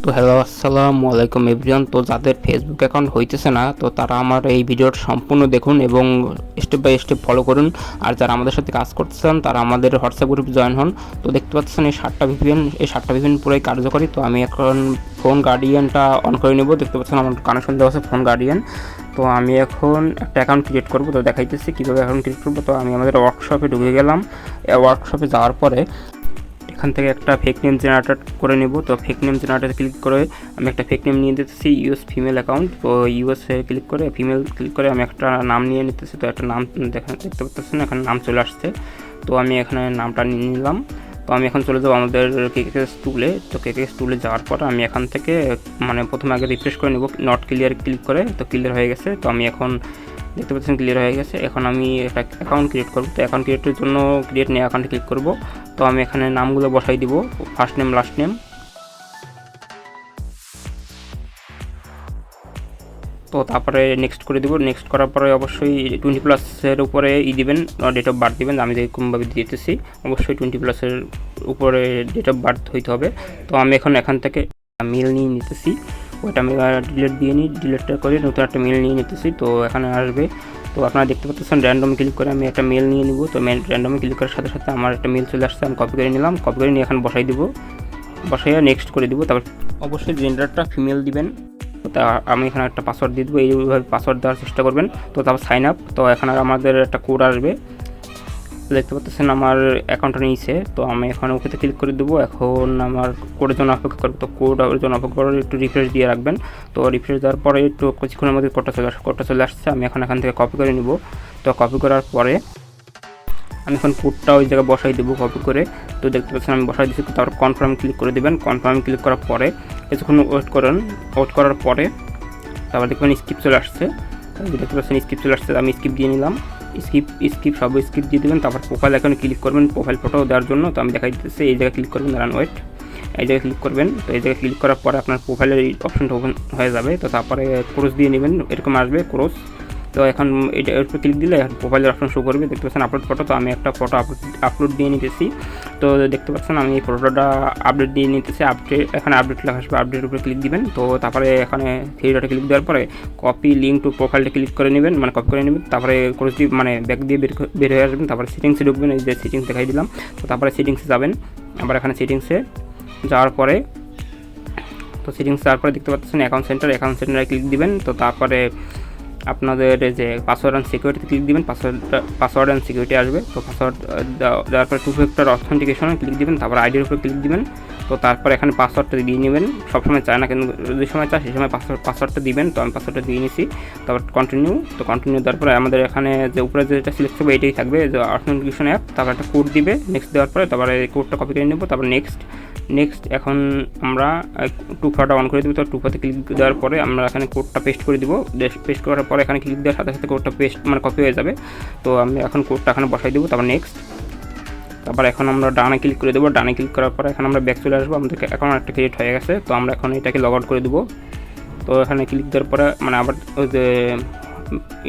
তো হ্যালো আসসালামু আলাইকুম এভরিওয়ান। তো যাদের ফেসবুক অ্যাকাউন্ট হইতেছে না, তো তারা আমার এই ভিডিওটা সম্পূর্ণ দেখুন এবং স্টেপ বাই স্টেপ ফলো করুন। আর যারা আমাদের সাথে কাজ করতে চান তারা আমাদের হোয়াটসঅ্যাপ গ্রুপে জয়েন হন। তো দেখতে পাচ্ছেন এই 7টা ভিপিএন পুরোই কার্যকরী। তো আমি এখন ফোন গার্ডিয়ানটা অন করে নেব। দেখতে পাচ্ছেন আমার কানেকশন দেওয়া আছে ফোন গার্ডিয়ান। তো আমি এখন একটা অ্যাকাউন্ট ক্রিয়েট করব। তো দেখাইতেছি কীভাবে অ্যাকাউন্ট ক্রিয়েট করবো। তো আমি আমাদের ওয়ার্কশপে ঢুকে গেলাম। ওয়ার্কশপে যাওয়ার পরে এখান থেকে একটা ফেক নেম জেনারেট করে নেব। তো ফেক নেম জেনারেটর ক্লিক করে আমি একটা ফেক নেম নিয়ে নিতেছি, ইউএস ফিমেল অ্যাকাউন্ট। তো ইউএসএ ক্লিক করে ফিমেল ক্লিক করে আমি একটা নাম নিয়ে নিতেছি। তো একটা নাম দেখতে পাচ্ছেন এখানে নাম চলে আসছে। তো আমি এখানে নামটা নিয়ে নিলাম। তো আমি এখন চলে যাবো আমাদের কেকেএস টুলে। তো কেকেএস টুলে যাওয়ার পর আমি এখান থেকে প্রথমে আগে রিফ্রেশ করে নেব, নট ক্লিয়ার ক্লিক করে। তো ক্লিয়ার হয়ে গেছে। তো আমি এখন দেখতে পাচ্ছেন ক্লিয়ার হয়ে গেছে। এখন আমি একটা অ্যাকাউন্ট ক্রিয়েট করব। তো অ্যাকাউন্ট ক্রিয়েটের জন্য ক্রিয়েট নিয়ে অ্যাকাউন্টে ক্লিক করব। তো আমি এখানে নামগুলো বসাই দিব, ফার্স্ট নেম লাস্ট নেম। তো তারপরে নেক্সট করে দিব। নেক্সট করার পরে অবশ্যই 20+ উপরে দিবেন, ডেট অফ বার্থ দিবেন। আমি যেরকমভাবে দিতেছি অবশ্যই 20+ উপরে ডেট অফ বার্থ হইতে হবে। তো আমি এখান থেকে মেল নিয়ে নিতেছি। ওইটা আমি ডিলিট দিয়ে নিই, ডিলিটটা করে নতুন একটা মেল নিয়ে নিতেছি। তো এখানে আসবে। তো আপনারা দেখতে পাচ্ছেন র্যান্ডম ক্লিক করে আমি একটা মেল নিয়ে নিব। তো র্যান্ডমে ক্লিক করার সাথে সাথে আমার একটা মেল চলে আসছে। আমি কপি করে নিলাম, কপি করে নিয়ে এখানে বসাই দিব, বসাইয়া নেক্সট করে দিব। তারপর অবশ্যই জেন্ডারটা ফিমেল দিবেন। তা আমি এখানে একটা পাসওয়ার্ড দিয়ে দেবো, এইভাবে পাসওয়ার্ড দেওয়ার চেষ্টা করবেন। তো তারপর সাইন আপ। তো এখানে আমাদের একটা কোড আসবে, দেখতে পাচ্ছেন আমার অ্যাকাউন্টটা নিয়েছে। তো আমি এখন ওকেতে ক্লিক করে দেবো। এখন আমার কোডের জন্য অপেক্ষা করবো। তো কোডের জন্য অপেক্ষা করে একটু রিফ্রেশ দিয়ে রাখবেন। তো রিফ্রেশ দেওয়ার পরে একটু কিছুক্ষণের মধ্যে কোডটা চলে আসছে। আমি এখান থেকে কপি করে নিব। তো কপি করার পরে আমি এখন কোডটা ওই জায়গায় বসাই দেবো কপি করে। তো দেখতে পাচ্ছেন আমি বসাই দিচ্ছি। তারপর কনফার্ম ক্লিক করে দেবেন। কনফার্ম ক্লিক করার পরে কিছুক্ষণ ওয়েট করার পরে তারপর দেখবেন স্কিপ চলে আসছে। দেখতে পাচ্ছেন স্কিপ চলে আসছে। আমি স্কিপ দিয়ে নিলাম। স্কিপ সব স্কিপ দিয়ে দেবেন। তারপর প্রোফাইল এখন ক্লিক করবেন প্রোফাইল ফটো দেওয়ার জন্য। তো আমি দেখাই দিতেছি, এই জায়গায় ক্লিক করবেন, দাঁড়ান ওয়েট, এই জায়গায় ক্লিক করবেন। তো এই জায়গায় ক্লিক করার পরে আপনার প্রোফাইলের এই অপশনটা ওপেন হয়ে যাবে। তো তারপরে ক্রস দিয়ে নেবেন, এরকম আসবে ক্রস। তো এখন এটা এর উপর ক্লিক দিলে এখন প্রোফাইলের অপশন শো করবে। দেখতে পাচ্ছেন আপলোড ফটো। তো আমি একটা ফটো আপলোড দিয়ে নিতেছি। তো দেখতে পাচ্ছেন আমি এই ফটোটা আপডেট দিয়ে নিতেছি। এখানে আপডেট লেখা আসবে, আপডেটের উপরে ক্লিক দিবেন। তো তারপরে এখানে থ্রি ডটে ক্লিক দেওয়ার পরে কপি লিঙ্ক টু প্রোফাইলটা ক্লিক করে নেবেন, কপি করে নেবেন। তারপরে ক্রস দিয়ে ব্যাক দিয়ে বের হয়ে আসবেন। তারপরে সেটিংসে ঢুকবেন, এই যে সেটিংস দেখাই দিলাম। তো তারপরে সেটিংসে যাবেন। আবার এখানে সেটিংসে যাওয়ার পরে সেটিংস যাওয়ার পরে দেখতে পাচ্ছেন অ্যাকাউন্ট সেন্টারে ক্লিক দিবেন। তো তারপরে আপনাদের যে পাসওয়ার্ড অ্যান্ড সিকিউরিটি ক্লিক দিবেন, পাসওয়ার্ড অ্যান্ড সিকিউরিটি আসবে। তো পাসওয়ার্ড দেওয়ার পরে 2 ফ্যাক্টর অথেন্টিকেশনে ক্লিক দিবেন। তারপর আইডির উপরে ক্লিক দিবেন। তো তারপর এখানে পাসওয়ার্ডটা দিয়ে নেবেন। সবসময় চায় না, কিন্তু যে সময় চায় সেই সময় পাসওয়ার্ডটা দিবেন। তো আমি পাসওয়ার্ডটা দিয়ে নিয়েছি। তারপর কন্টিনিউ। তো কন্টিনিউ দেওয়ার পরে আমাদের এখানে যে উপরে যেটা সিলেক্ট হবে এটাই থাকবে, যে অথেন্টিকেশন অ্যাপ। তারপর একটা কোড দিবে, নেক্সট দেওয়ার পরে তারপরে কোডটা কপি করে নেব। তারপর নেক্সট এখন আমরা টুফাটা অন করে দেবো। তো টুফাতে ক্লিক দেওয়ার পরে আমরা এখানে কোডটা পেস্ট করে দিব। পেস্ট করার পরে এখানে ক্লিক দেওয়ার সাথে সাথে কোডটা পেস্ট কপি হয়ে যাবে। তো আমি এখন কোডটা এখানে বসাই দেবো। তারপর নেক্সট। তারপর এখন আমরা ডানে ক্লিক করে দেবো। ডানে ক্লিক করার পরে এখন আমরা ব্যাক চলে আসবো। আমাদের অ্যাকাউন্ট একটা ক্রিয়েট হয়ে গেছে। তো আমরা এখন এটাকে লগ আউট করে দেবো। তো এখানে ক্লিক দেওয়ার পরে আবার ওই যে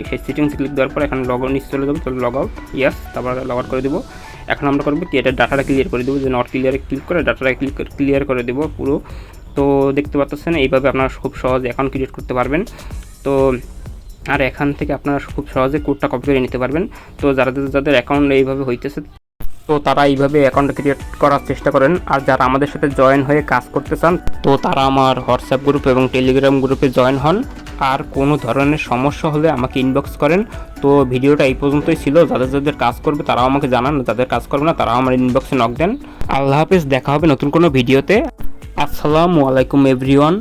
সেই সেটিংস ক্লিক দেওয়ার পরে এখানে নিচে চলে যাবো। তাহলে লগ আউট, ইয়েস। তারপর লগ আউট করে দেবো। এখন আমরা করবো কি, এটা ডাটাটা ক্লিয়ার করে দেবো, যে নট ক্লিয়ারে ক্লিক করে ডাটাটা ক্লিয়ার করে দেবো পুরো। তো দেখতে পাচ্ছেন এইভাবে আপনারা খুব সহজে অ্যাকাউন্ট ক্রিয়েট করতে পারবেন। তো আর এখান থেকে আপনারা খুব সহজে কোডটা কপি করে নিতে পারবেন। তো যাদের অ্যাকাউন্ট এইভাবে হইতেছে, তো তারা এইভাবে অ্যাকাউন্ট ক্রিয়েট করার চেষ্টা করেন। আর যারা আমাদের সাথে জয়েন হয়ে কাজ করতে চান, তো তারা আমার হোয়াটসঅ্যাপ গ্রুপ এবং টেলিগ্রাম গ্রুপে জয়েন হন। আর কোনো ধরনের সমস্যা হলে আমাকে ইনবক্স করেন। তো ভিডিওটা এই পর্যন্তই ছিল। যাদের কাজ করবে তারাও আমাকে জানান, যাদের কাজ করবে না তারাও আমার ইনবক্সে নক দেন। আল্লাহ হাফেজ, দেখা হবে নতুন কোনো ভিডিওতে। আসসালামু আলাইকুম এভরিওয়ান।